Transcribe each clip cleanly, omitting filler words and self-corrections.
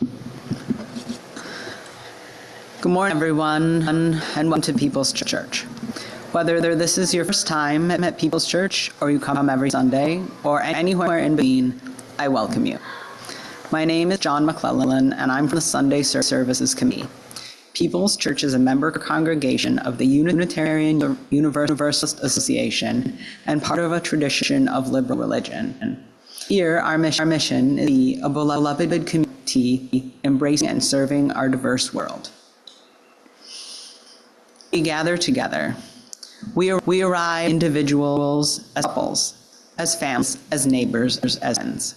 Good morning, everyone, and welcome to People's Church. Whether this is your first time at People's Church, or you come every Sunday, or anywhere in between, I welcome you. My name is John MacLellan, and I'm from the Sunday Services Committee. People's Church is a member congregation of the Unitarian Universalist Association and part of a tradition of liberal religion. Here, our mission is to be a beloved community embracing and serving our diverse world. We gather together. We arrive individuals, as couples, as families, as neighbors, as friends.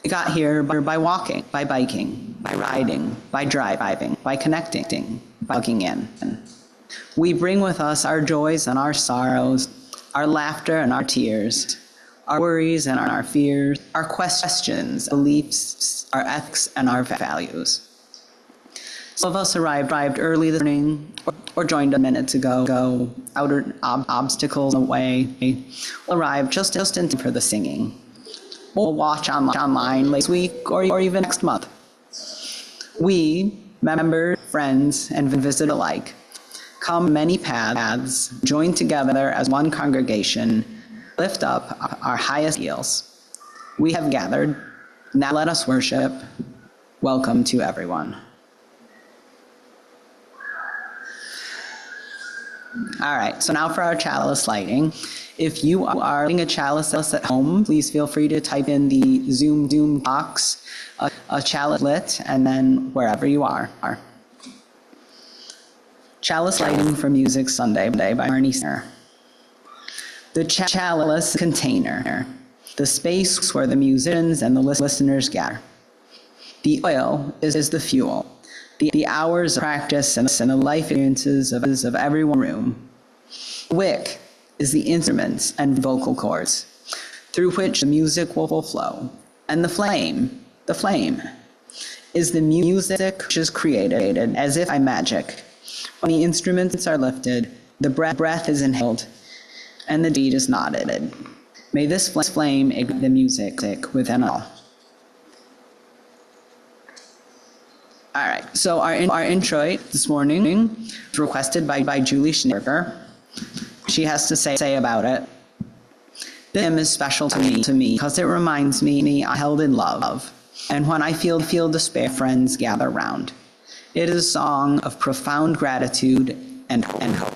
We got here by walking, by biking, by riding, by driving, by connecting, by plugging in. We bring with us our joys and our sorrows, our laughter and our tears, our worries and our fears, our questions, beliefs, our ethics, and our values. Some of us arrived early this morning or joined a minute ago, outer obstacles away. We'll arrive just in time for the singing. We'll watch online this week or even next month. We, members, friends, and visitors alike, come many paths, join together as one congregation, lift up our highest ideals. We have gathered, now let us worship. Welcome to everyone. All right, so now for our chalice lighting. If you are lighting a chalice at home, please feel free to type in the Zoom box, a chalice lit, and then wherever you are. Chalice lighting for Music Sunday by Arnie Singer. The chalice container, the space where the musicians and the listeners gather. The oil is the fuel. The hours of practice and the life experiences of everyone in the room. Wick is the instruments and vocal cords through which the music will flow. And the flame is the music which is created as if by magic. When the instruments are lifted, the breath is inhaled, and the deed is nodded. May this flame ignite the music within all. All right, so our intro this morning was requested by Julie Schneerberger. She has to say about it. This hymn is special to me because it reminds me I'm held in love, and when I feel despair, friends gather round. It is a song of profound gratitude and hope.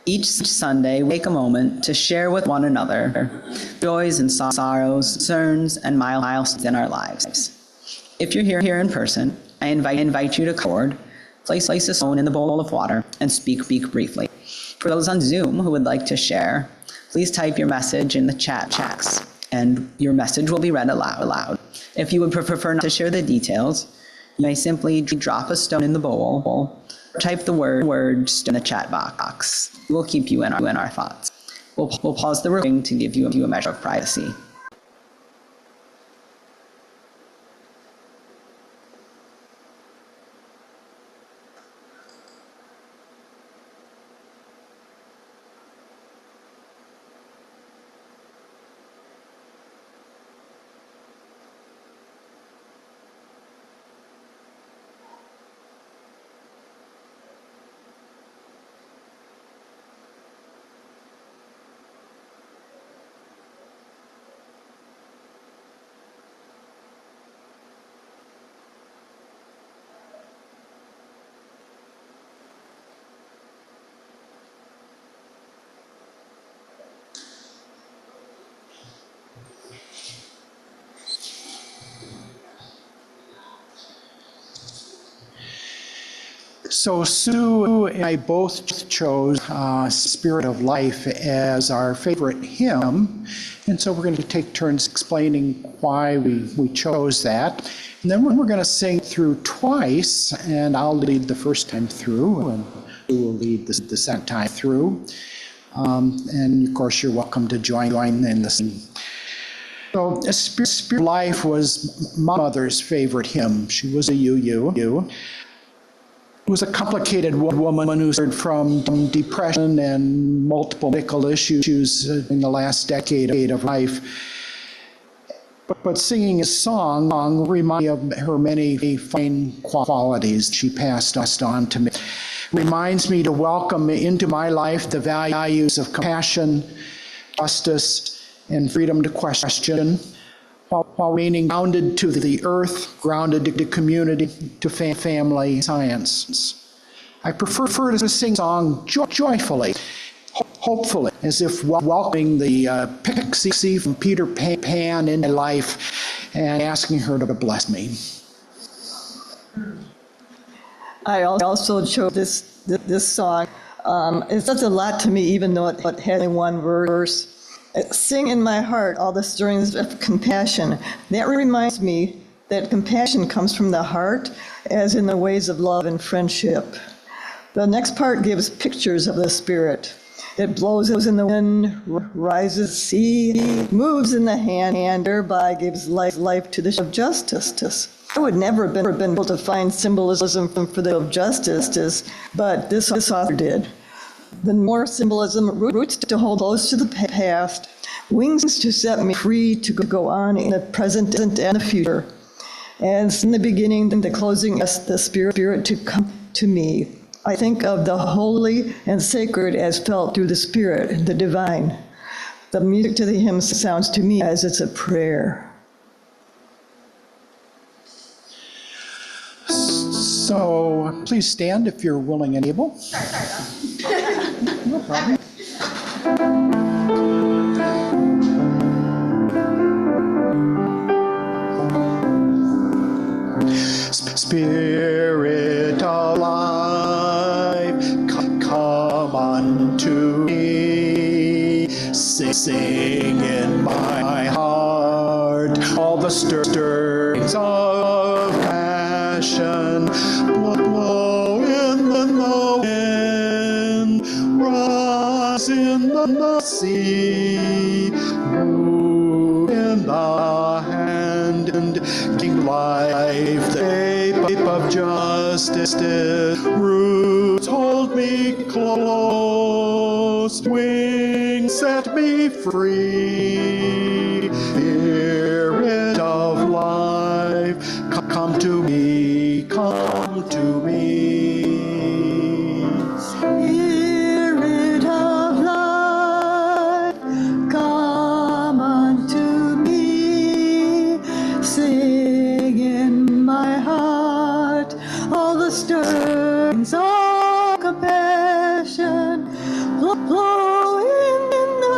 Each Sunday, we take a moment to share with one another joys and sorrows, concerns, and milestones in our lives. If you're here in person, I invite you to come forward, place a stone in the bowl of water, and speak briefly. For those on Zoom who would like to share, please type your message in the chat box, and your message will be read aloud. If you would prefer not to share the details, you may simply drop a stone in the bowl, or type the words in the chat box. We'll keep you in our thoughts. We'll pause the recording to give you a measure of privacy. So Sue and I both chose Spirit of Life as our favorite hymn, and so we're going to take turns explaining why we chose that. And then we're going to sing through twice, and I'll lead the first time through, and Sue will lead the second time through. And of course, you're welcome to join in the singing. So Spirit of Life was my mother's favorite hymn. She was a UU. Was a complicated woman who suffered from depression and multiple medical issues in the last decade of life. But singing a song reminds me of her many fine qualities she passed on to me. Reminds me to welcome into my life the values of compassion, justice, and freedom to question, while remaining grounded to the earth, grounded to community, to family, science. I prefer to sing the song joyfully, hopefully, as if welcoming the pixie from Peter Pan into my life and asking her to bless me. I also chose this song. It does a lot to me, even though it has only one verse. Sing in my heart all the stirrings of compassion. That reminds me that compassion comes from the heart, as in the ways of love and friendship. The next part gives pictures of the Spirit. It blows in the wind, rises sea, moves in the hand, thereby gives life to the of justice. I would never have been able to find symbolism for the of justice, but this author did. The more symbolism, roots to hold close to the past, wings to set me free to go on in the present and the future. As in the beginning, the closing, the Spirit to come to me. I think of the holy and sacred as felt through the Spirit, the divine. The music to the hymn sounds to me as it's a prayer. So please stand if you're willing and able. No problem. Spirit of life, come unto me, sing in my heart all the stirrings of passion, blow in the wind, rise in the sea, move in the hand, and give life the shape of justice. Roots hold me close, wings set me free. Spirit of life, come to me, come to me. Spirit of life, come unto me, sing in my heart all the stirrings of compassion, blow in the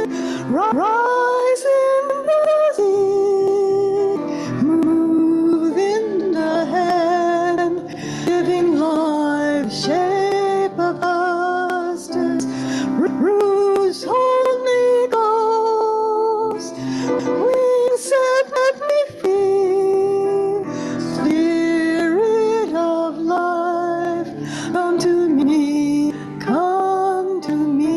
wind, rise in the sea, move in the hand, giving life shape of justice. Roots hold me close, wings set me free. Spirit of life, come to me, come to me.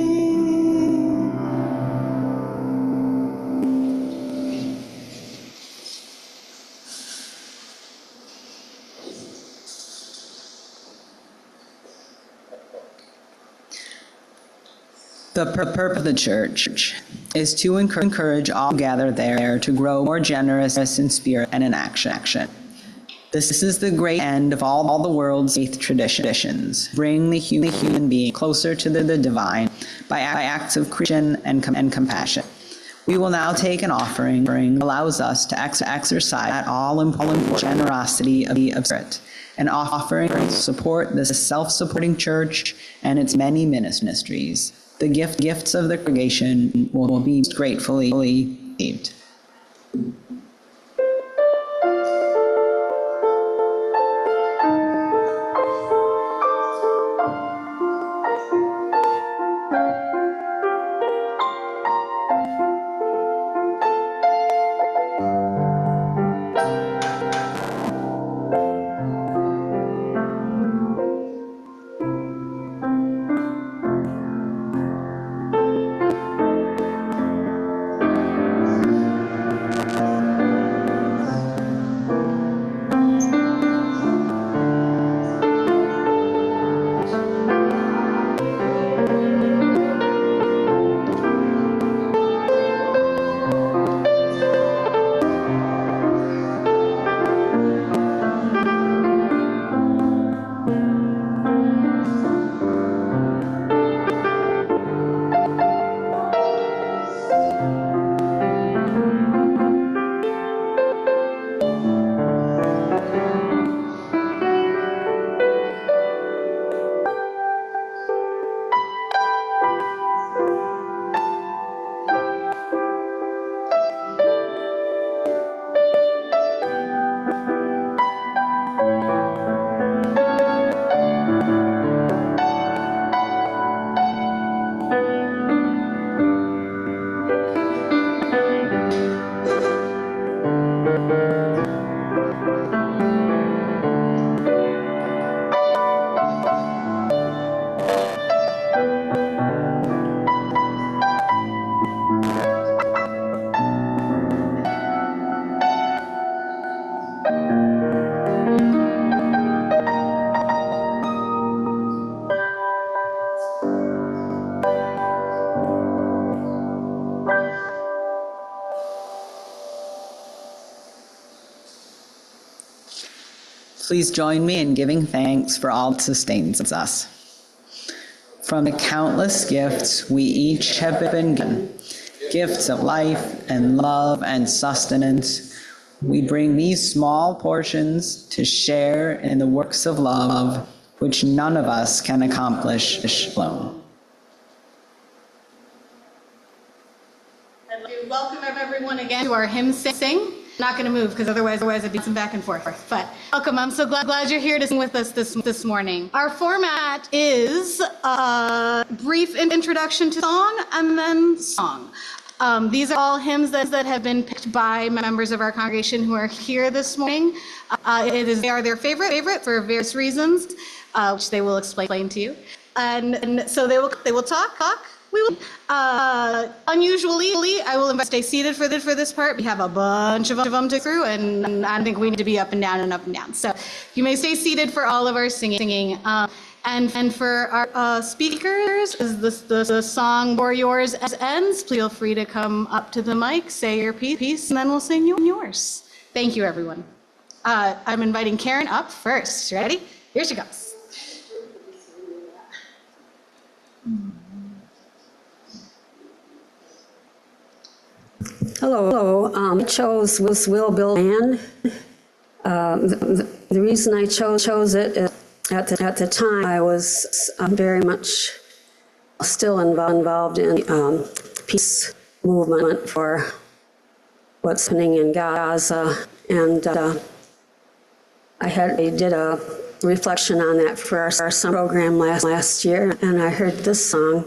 The purpose of the church is to encourage all gathered there to grow more generous in spirit and in action. This is the great end of all the world's faith traditions. Bring the human being closer to the divine by acts of Christian and compassion. We will now take an offering that allows us to exercise that all-important generosity of spirit. An offering to support the self-supporting church and its many ministries. The gifts of the congregation will be gratefully received. Please join me in giving thanks for all that sustains us. From the countless gifts we each have been given, gifts of life and love and sustenance, we bring these small portions to share in the works of love which none of us can accomplish alone. I'd like to welcome everyone again to our hymn sing. Not going to move because otherwise it'd be some back and forth. But welcome. I'm so glad you're here to sing with us this morning. Our format is a brief introduction to song and then song. These are all hymns that have been picked by members of our congregation who are here this morning. They are their favorite for various reasons, which they will explain to you. And so they will talk. We will, unusually, I will invite stay seated for this part. We have a bunch of them to go through, and I think we need to be up and down and up and down. So you may stay seated for all of our singing. And for our speakers, as the song "Or Yours" as ends, feel free to come up to the mic, say your piece, and then we'll sing yours. Thank you, everyone. I'm inviting Karen up first. Ready? Here she goes. Hello. I chose Will Build Man. The reason I chose it is at the time I was very much still involved in peace movement for what's happening in Gaza, and I did a reflection on that for our summer program last year, and I heard this song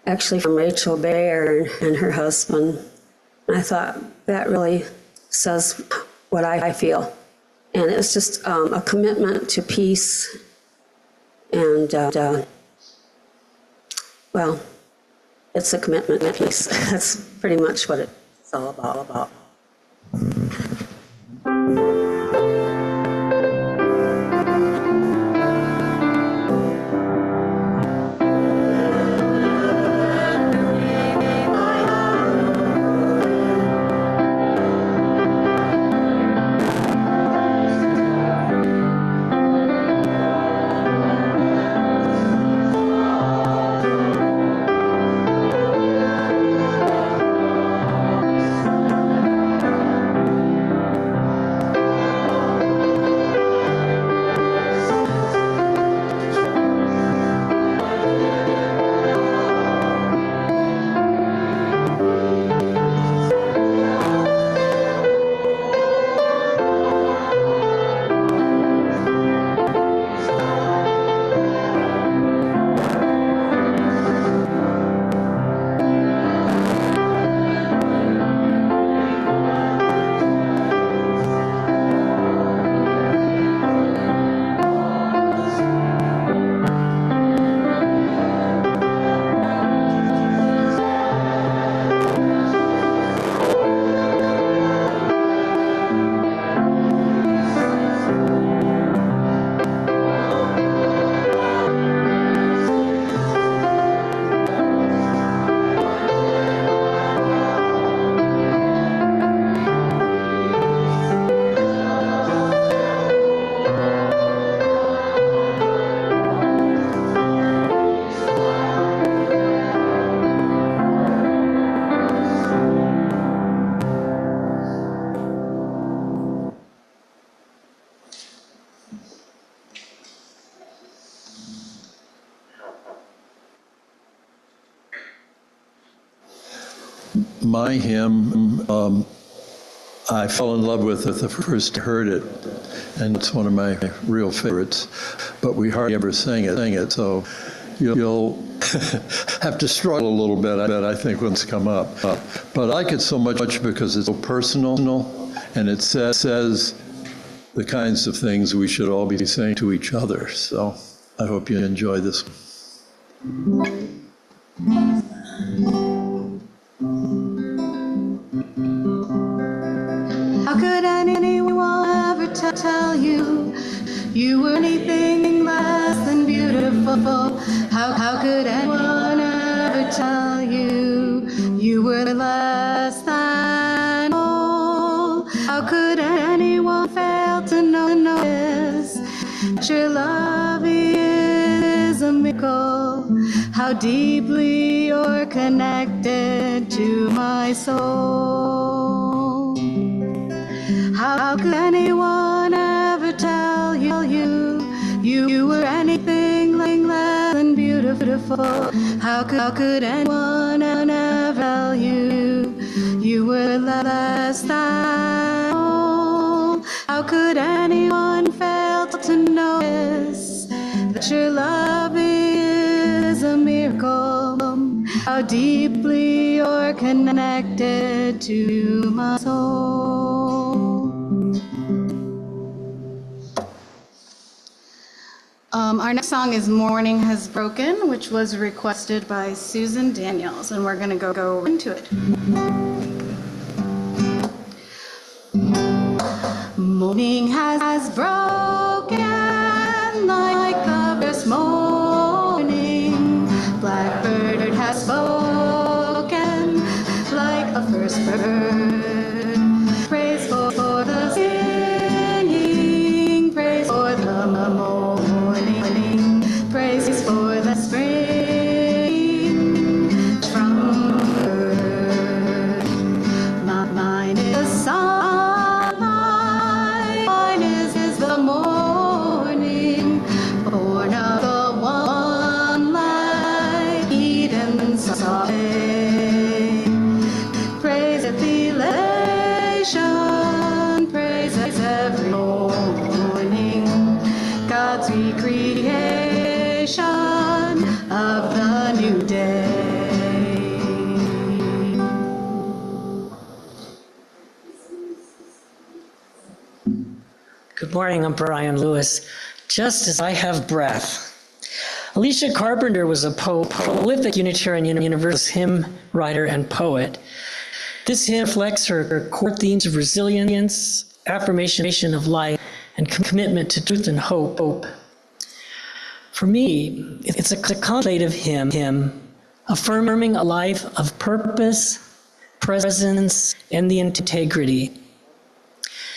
actually from Rachel Bayer and her husband. I thought that really says what I feel. And it's just a commitment to peace. And, well, it's a commitment to peace. That's pretty much what it's all about. My hymn, I fell in love with it the first I heard it, and it's one of my real favorites, but we hardly ever sing it, so you'll have to struggle a little bit, I think, when it's come up. But I like it so much because it's so personal, and it says the kinds of things we should all be saying to each other, so I hope you enjoy this. How could anyone ever tell you you were anything less than beautiful? How could anyone ever tell you you were less than all? How could anyone fail to know it? that your love is a miracle, how deeply you're connected to my soul. How could anyone ever tell you were anything less than beautiful? How could anyone ever tell you were less than whole? How could anyone fail to notice that your love is a miracle? How deeply you're connected to my soul. Our next song is Morning Has Broken, which was requested by Susan Daniels, and we're going to go into it. Morning has broken like the first morning. Blackbird has spoken like a first bird. Praise for the singing, praise for the morning, praise for the spring from earth. Mine is the sunlight, mine is the morning, born of the one light, Eden's softly. Praise the elation, praise every morning, God's recreation of the new day. Good morning, I'm Brian Lewis. Just as I have breath. Alicia Carpenter was a prolific Unitarian Universalist hymn writer and poet. This hymn reflects her core themes of resilience, affirmation of life, and commitment to truth and hope. For me, it's a contemplative hymn affirming a life of purpose, presence, and the integrity.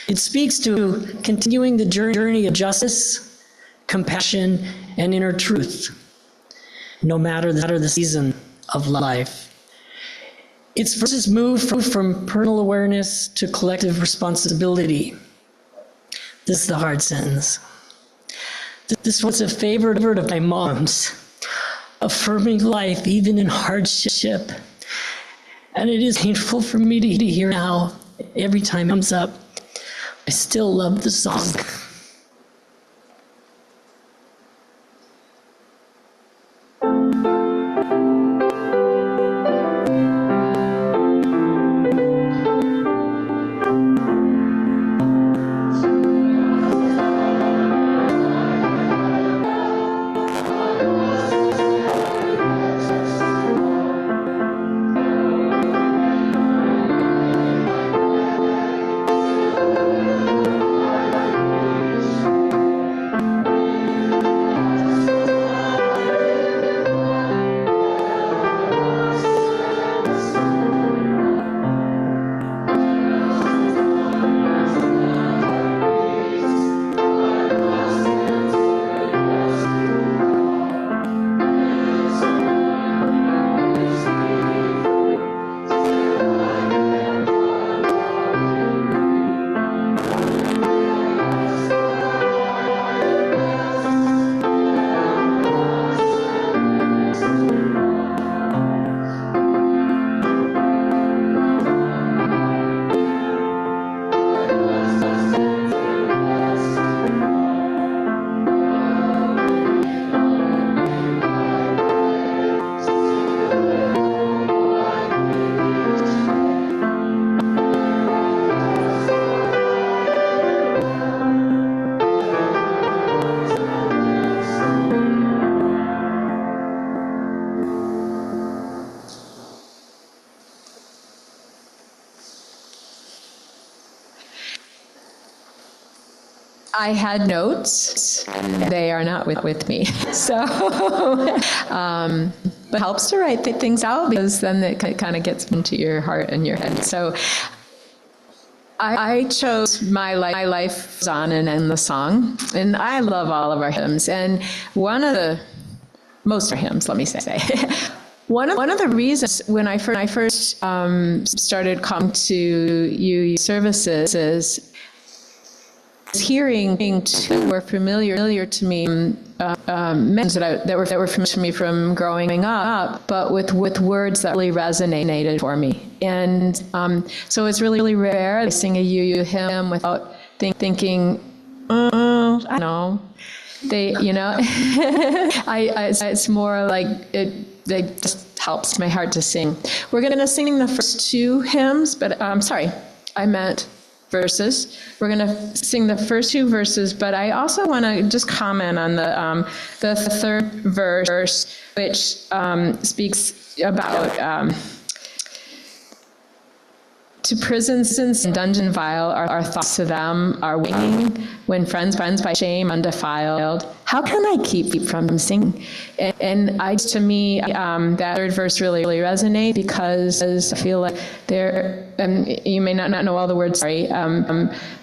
It speaks to continuing the journey of justice, compassion, and inner truth, no matter the season of life. Its verses move from personal awareness to collective responsibility. This is the hard sentence. This was a favorite of my mom's, affirming life even in hardship. And it is painful for me to hear now, every time it comes up. I still love the song. I had notes. They are not with me. So, but it helps to write things out because then it kind of gets into your heart and your head. So I chose My Life on and the song, and I love all of our hymns. And most of our hymns, let me say. One of the reasons when I first started coming to UU services is hearing two were familiar to me, mentions that were familiar to me from growing up, but with words that really resonated for me. And so it's really rare to sing a UU hymn without thinking, I don't know. It's more like it just helps my heart to sing. We're going to sing the first two hymns, but I meant verses. We're going to sing the first two verses, but I also want to just comment on the third verse, which speaks about to prisons and dungeon vile, our thoughts to them are winging, when friends by shame undefiled. How can I keep from singing? And to me, that third verse really resonates, because I feel like you may not know all the words, sorry,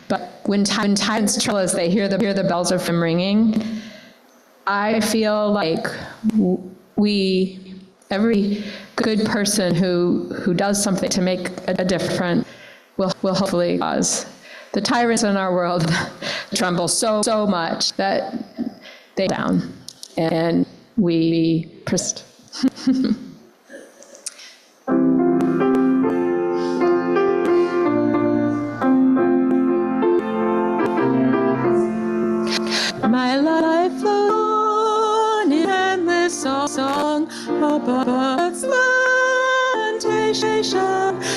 but when times trouble us, they hear the bells of him ringing. I feel like every good person who does something to make a difference will hopefully cause the tyrants in our world tremble so much that they down, and we persist. My life alone in endless song about its lamentation.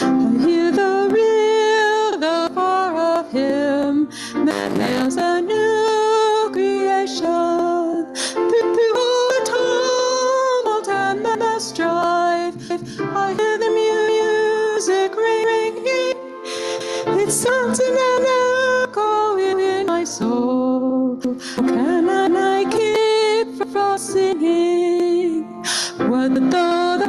I hear the real, the far of him that nails a new creation. Through the tumult and the strife, I hear the music ringing. It sounds in an echo in my soul. Can I keep from singing? What though the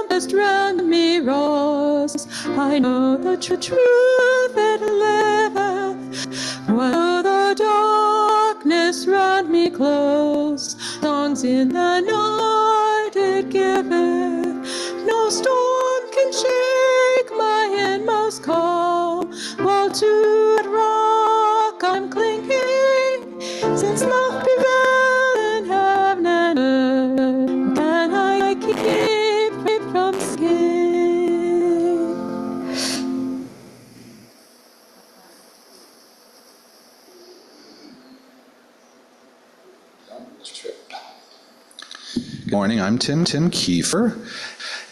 tempest round me roars, I know the truth it liveth. What though the darkness round me close, songs in the night it giveth. No storm can shake my inmost calm, while to that rock I'm clinging, since love prevails in heaven and earth. Can I keep from singing? Good morning, I'm Tim Kiefer,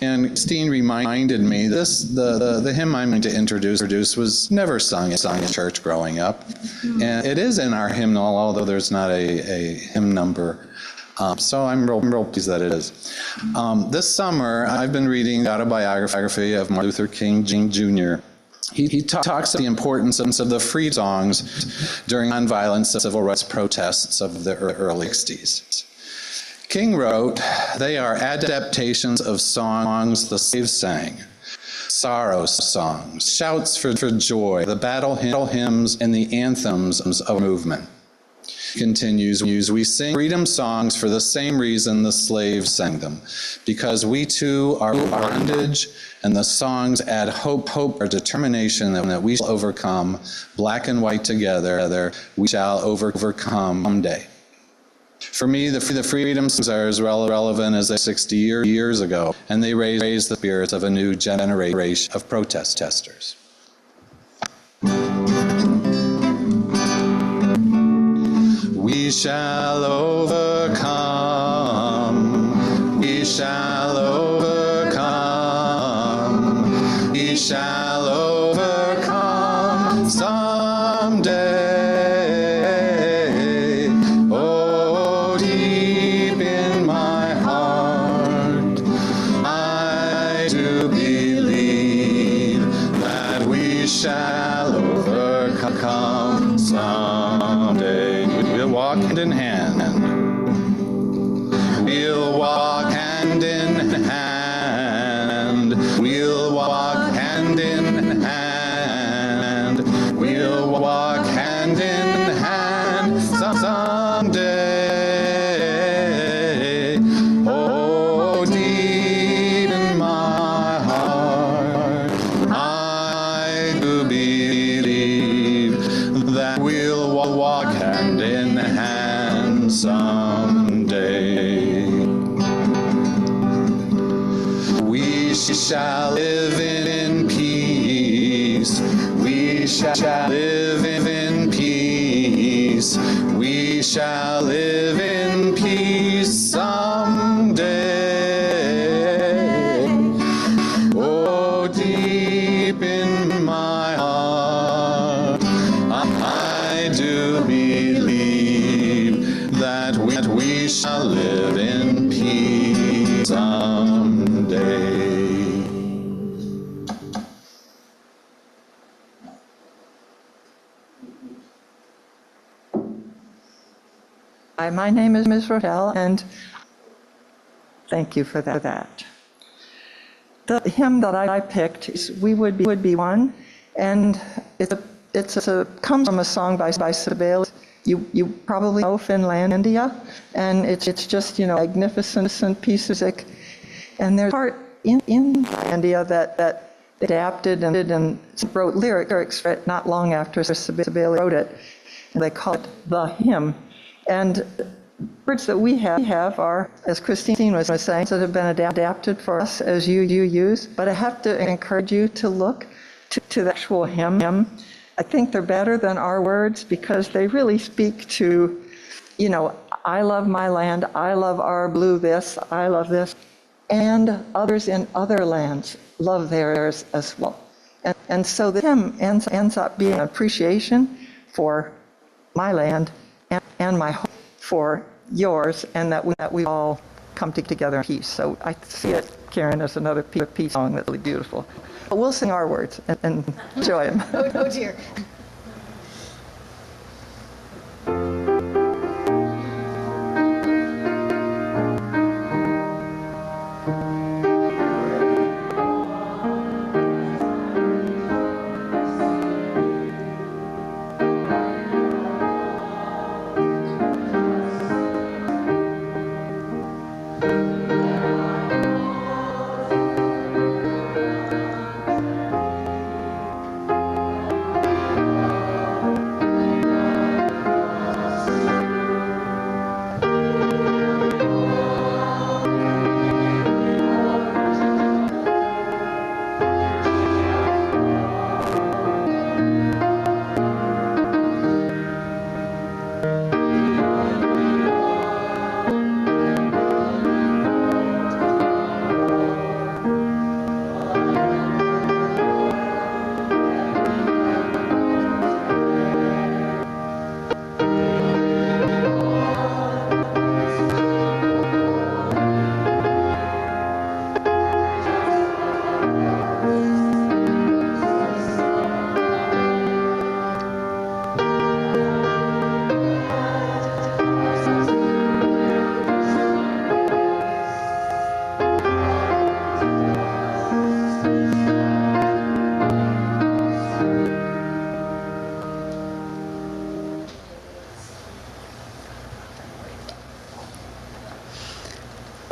and Christine reminded me the hymn I'm going to introduce was never sung in church growing up, and it is in our hymnal, although there's not a hymn number. So I'm real pleased that it is. This summer, I've been reading the autobiography of Martin Luther King Jr. He talks about the importance of the free songs during nonviolent civil rights protests of the early 60s. King wrote, "They are adaptations of songs the slaves sang, sorrow songs, shouts for joy, the battle hymns, and the anthems of movement." He continues, "We sing freedom songs for the same reason the slaves sang them, because we too are bondage, and the songs add hope, our determination that we shall overcome, black and white together, we shall overcome someday." For me, the freedom songs are as relevant as they 60 years ago, and they raise the spirits of a new generation of protesters. We shall overcome, we shall overcome, we shall overcome someday. Oh, deep in my heart, I do believe that we shall overcome someday. We'll walk hand in hand. We'll walk hand in hand. We'll walk hand in hand. shall live in peace. We shall live in peace. We shall live in peace someday. Oh, deep in my heart, I do believe that we shall live in peace someday. Hi, my name is Ms. Rochelle, and thank you for that. The hymn that I picked is "We Would Be One," and it comes from a song by Sibelius. You probably know Finlandia, and it's just, magnificent piece of music. And there's a part in Finlandia that adapted and wrote lyrics for it not long after Sibelius wrote it. And they call it the hymn. And words that we have are, as Christine was saying, that have been adapted for us as you use. But I have to encourage you to look to the actual hymn. I think they're better than our words because they really speak to, I love my land, I love our blue this, I love this, and others in other lands love theirs as well. And so the hymn ends up being an appreciation for my land and my hope for yours, and that we all come together in peace. So I see it, Karen, as another peace song that's really beautiful. But we'll sing our words and enjoy them. Oh dear.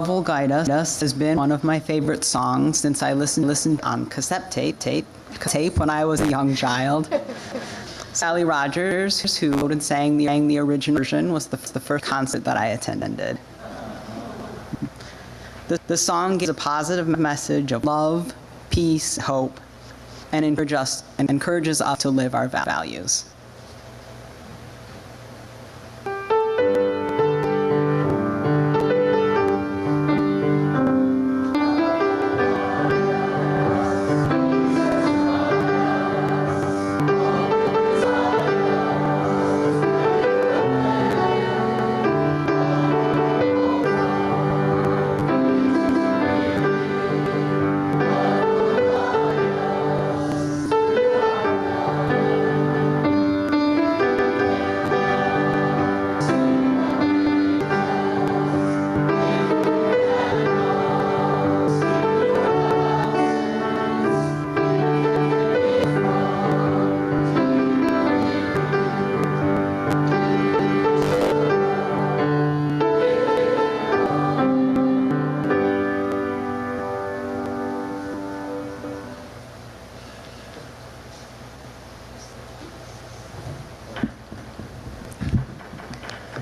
Will Guide Us has been one of my favorite songs since I listened on cassette tape when I was a young child. Sally Rogers, who wrote and sang the original version, was the first concert that I attended. The song gives a positive message of love, peace, hope, and encourages us to live our values.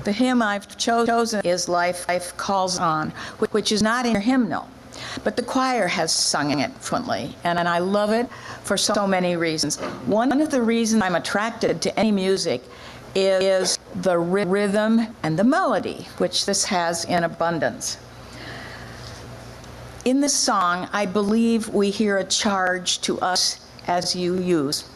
The hymn I've chosen is Life Calls On, which is not in your hymnal. but the choir has sung it fluently, and I love it for so many reasons. One of the reasons I'm attracted to any music is the rhythm and the melody, which this has in abundance. In this song, I believe we hear a charge to us as you use.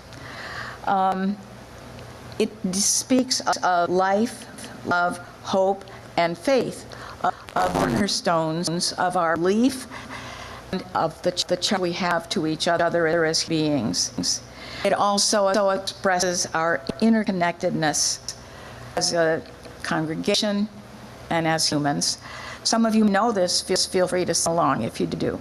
It speaks of life, love, hope, and faith, of cornerstones of our belief, and of the charge we have to each other as beings. It also expresses our interconnectedness as a congregation and as humans. Some of you know this, feel free to sing along if you do.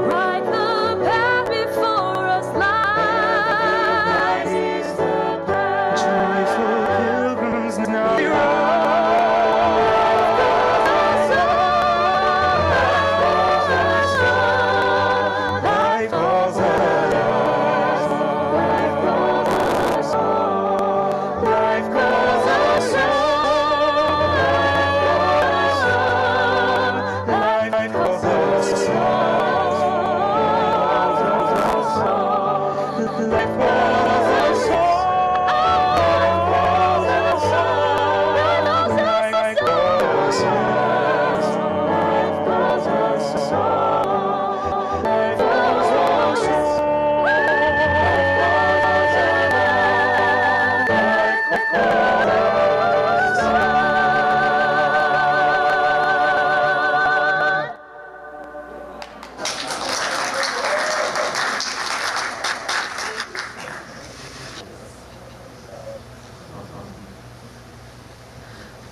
Right the path before us lies.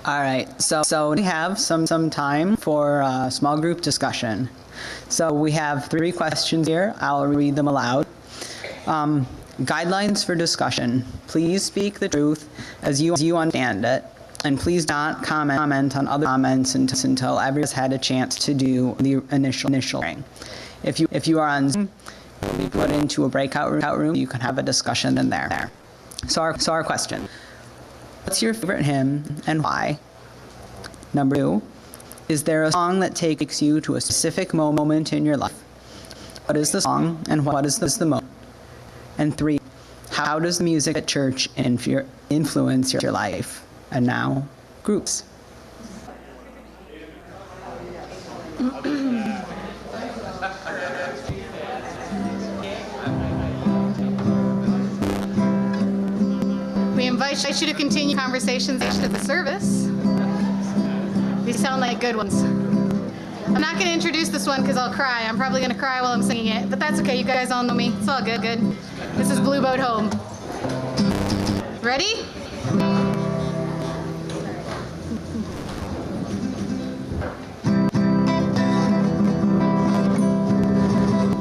All right, so we have some time for small group discussion. So we have 3 questions here. I'll read them aloud. Guidelines for discussion. Please speak the truth as you understand it, and please not comment on other comments until everyone has had a chance to do the initial hearing. If you are on Zoom, you'll be put into a breakout room. You can have a discussion in there. So our question. What's your favorite hymn and why? Number 2, is there a song that takes you to a specific moment in your life? What is the song and what is the moment? And 3, how does the music at church influence your life? And now, groups. We invite you to continue conversations after the service. These sound like good ones. I'm not going to introduce this one because I'll cry. I'm probably going to cry while I'm singing it, but that's okay. You guys all know me. It's all good. This is Blue Boat Home. Ready?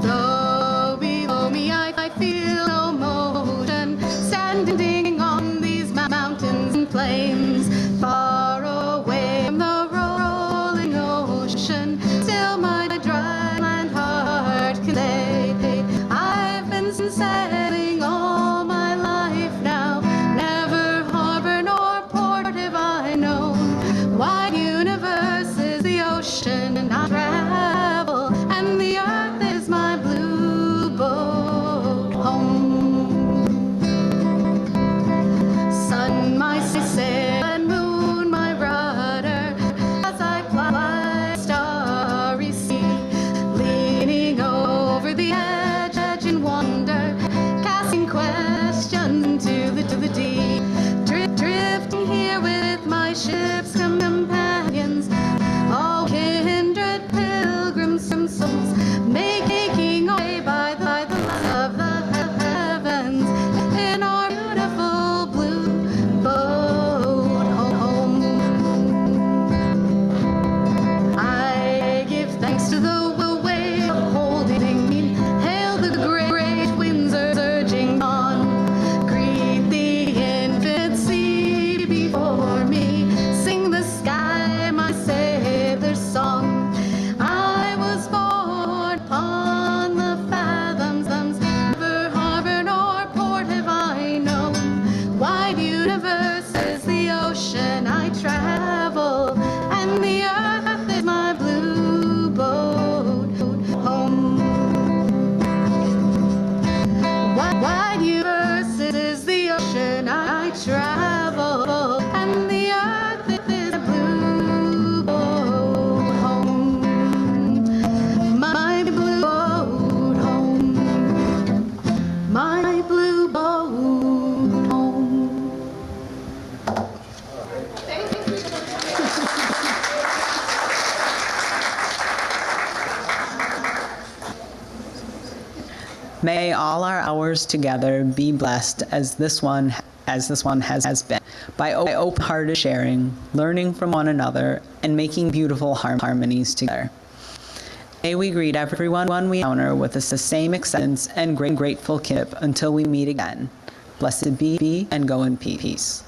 Though below me I feel no motion, standing on these mountains and plains, far away from the rolling ocean, still my dry land heart can say, I've been sailing all my life now, never harbor nor port have I known. Wide universe is the ocean and I travel, and the earth is my blue boat home. Sun, my sail, and moon, my rudder, as I fly starry sea, leaning over the edge in wonder, casting questions to the deep, drifting here with my ship's companions, all kindred pilgrims from souls, making our way by the light of the heavens in our beautiful blue boat home. I give thanks to the wave holding me, hail the great winds surging on, greet the infinite sea before me, sing the sky my sailor's song. I was born upon the fathoms, never harbor nor port have I known. Wide universe is the ocean I travel, and the earth is my blue boat home. Wide universe is the ocean I travel, and the earth is a blue boat home. My blue boat home. My blue boat home. Thank you. May all our hours together be blessed as this one has been, by open-hearted sharing, learning from one another, and making beautiful harmonies together. May we greet everyone we encounter with the same acceptance and grateful kinship until we meet again. Blessed be and go in peace.